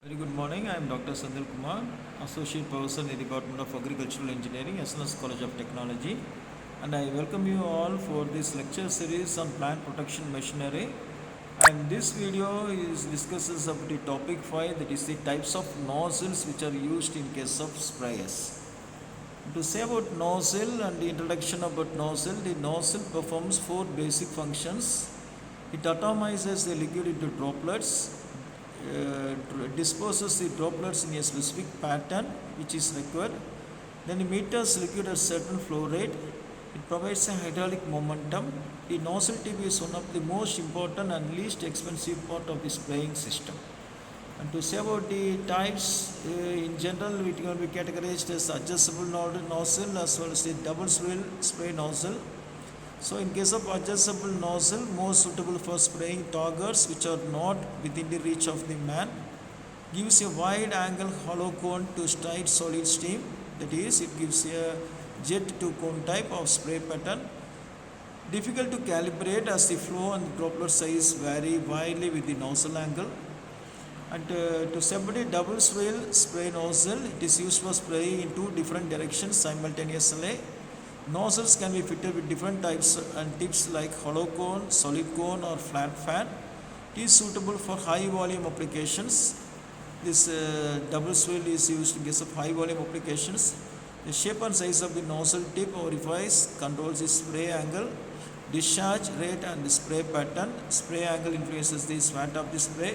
Very good morning. I am Dr. Senthilkumar, Associate Professor in the Department of Agricultural Engineering, SNS College of Technology, and I welcome you all for this lecture series on plant protection machinery. And this video is discusses about the topic 5, that is the types of nozzles which are used in case of sprayers. To say about nozzle and the introduction about nozzle, the nozzle performs four basic functions. It atomizes the liquid into droplets, disperses the droplets in a specific pattern which is required. Then it meters liquid at certain flow rate. It provides a hydraulic momentum. The nozzle tip is one of the most important and least expensive part of the spraying system. And to say about the types, in general, it can be categorized as adjustable nozzle as well as the double swivel spray nozzle. So in case of adjustable nozzle, more suitable for spraying targets which are not within the reach of the man, gives a wide angle hollow cone to straight solid stream, that is, it gives a jet to cone type of spray pattern. Difficult to calibrate as the flow and droplet size vary widely with the nozzle angle. And to separate double swivel spray nozzle, it is used for spraying in two different directions simultaneously. Nozzles can be fitted with different types and tips like hollow cone, solid cone or flat fan. It is suitable for high volume applications. This double swivel is used in case of high volume applications. The shape and size of the nozzle tip orifice controls the spray angle, discharge rate and the spray pattern. Spray angle influences the slant of the spray.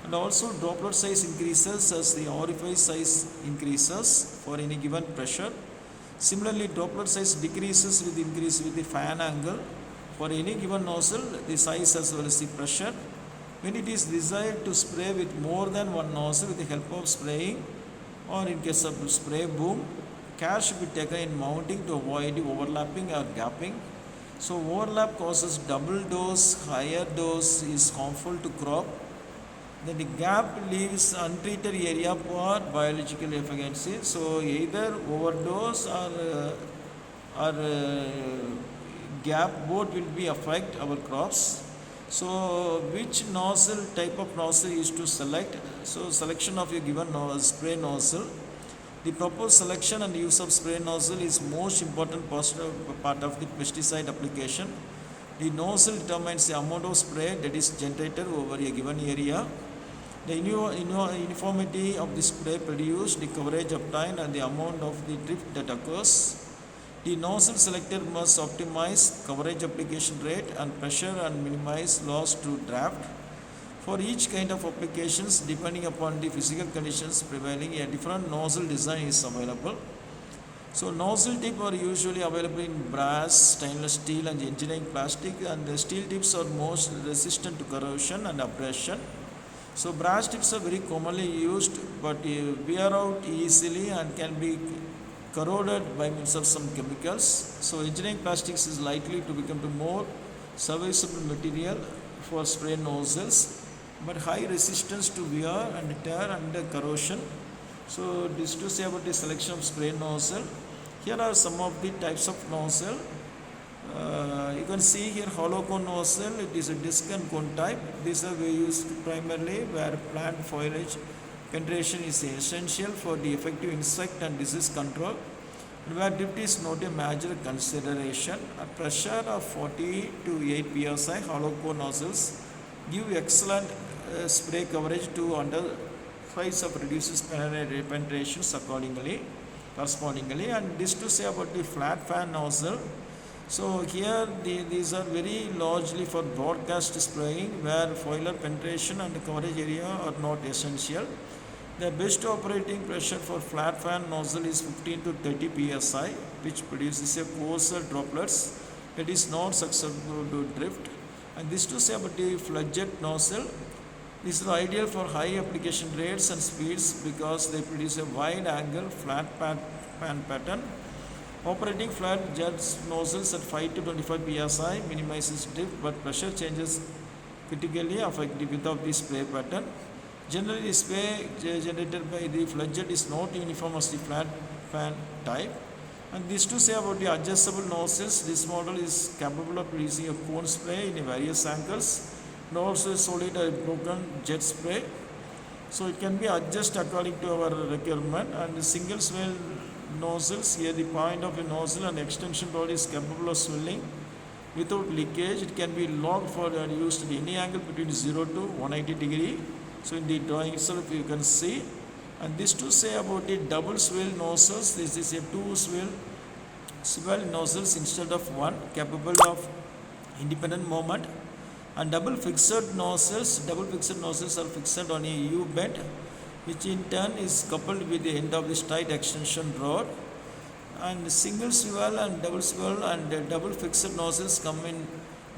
And also droplet size increases as the orifice size increases for any given pressure. Similarly, droplet size decreases with increase with the fan angle. For any given nozzle, the size as well as the pressure. When it is desired to spray with more than one nozzle with the help of spraying, or in case of spray boom, care should be taken in mounting to avoid overlapping or gapping. So overlap causes double dose, higher dose is harmful to crop. Then the gap leaves untreated area for biological efficiency. So either overdose or gap both will be affect our crops. So which nozzle type of nozzle is to select? So selection of a given spray nozzle. The proper selection and use of spray nozzle is most important part of the pesticide application. The nozzle determines the amount of spray that is generated over a given area. The uniformity of the spray produced, the coverage obtained and the amount of the drift that occurs. The nozzle selector must optimize coverage application rate and pressure and minimize loss to draft. For each kind of applications, depending upon the physical conditions prevailing, a different nozzle design is available. So nozzle tips are usually available in brass, stainless steel and engineering plastic, and the steel tips are most resistant to corrosion and abrasion. So brass tips are very commonly used but wear out easily and can be corroded by means of some chemicals. So engineering plastics is likely to become the more serviceable material for spray nozzles, but high resistance to wear and tear under corrosion. So this to say about the selection of spray nozzle. Here are some of the types of nozzle. You can see here hollow cone nozzle. It is a disc and cone type. These are used primarily where plant foliage penetration is essential for the effective insect and disease control, and where drift is not a major consideration. At pressure of 40 to 8 psi, hollow cone nozzles give excellent spray coverage to under size of reduces penetrations correspondingly. And this to say about the flat fan nozzle. So here these are very largely for broadcast spraying where foliar penetration and coverage area are not essential. The best operating pressure for flat fan nozzle is 15 to 30 psi, which produces a coarser droplets that is not susceptible to drift. And this to say about the floodjet nozzle. These are ideal for high application rates and speeds because they produce a wide angle flat fan pattern. Operating flat jet nozzles at 5 to 25 psi minimizes drift, but pressure changes critically affect the width of the spray pattern. Generally, the spray generated by the flood jet is not uniform as the flat fan type. And this to say about the adjustable nozzles, this model is capable of producing a cone spray in various angles and also solid or broken jet spray. So it can be adjusted according to our requirement. And the single swell nozzles, here the point of a nozzle and extension rod is capable of swelling without leakage. It can be locked for and used at any angle between 0 to 180 degree. So in the drawing itself you can see. And this to say about the double swell nozzles, this is a two swell nozzles instead of one, capable of independent movement. And double fixed nozzles are fixed on a U bend, which in turn is coupled with the end of the straight extension rod. And single swivel and double fixed nozzles come in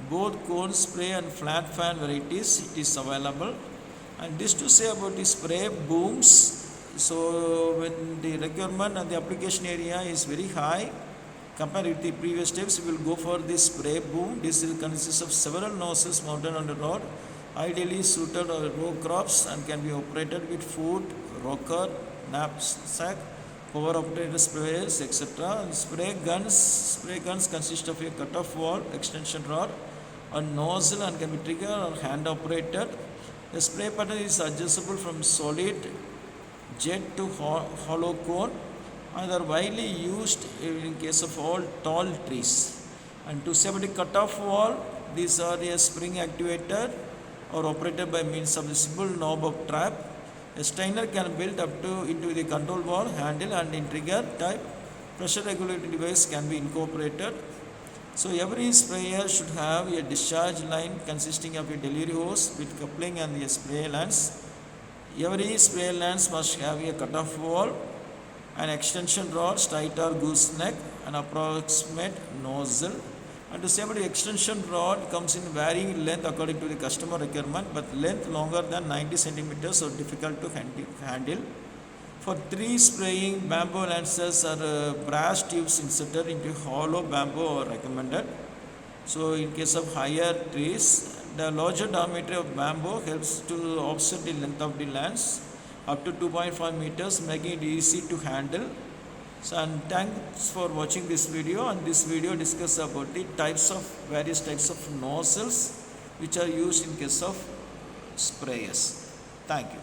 both cone spray and flat fan varieties. It is available. And this to say about the spray booms. So when the requirement and the application area is very high, compared with the previous steps, we will go for this spray boom. This consists of several nozzles mounted on the rod, ideally suited for row crops, and can be operated with foot, rocker, knapsack, power operated sprayers, etc. And spray guns consist of a cut-off valve, extension rod, a nozzle, and can be trigger or hand operated. The spray pattern is adjustable from solid jet to hollow cone, and are widely used in case of all tall trees. And to say about the cut-off valve, these are a spring actuated or operated by means of a simple knob of trap. A strainer can build up to into the control valve handle, and in trigger type pressure regulating device can be incorporated. So every sprayer should have a discharge line consisting of a delivery hose with coupling and a spray lance. Every spray lance must have a cut-off valve, an extension rod, straight or gooseneck, an approximate nozzle. And to say about the extension rod comes in varying length according to the customer requirement, but length longer than 90 centimeters or difficult to handle. For tree spraying, bamboo lances or brass tubes inserted into hollow bamboo are recommended. So in case of higher trees, the larger diameter of bamboo helps to offset the length of the lance up to 2.5 meters, making it easy to handle. So, and thanks for watching this video. And this video discusses about the various types of nozzles which are used in case of sprayers. Thank you.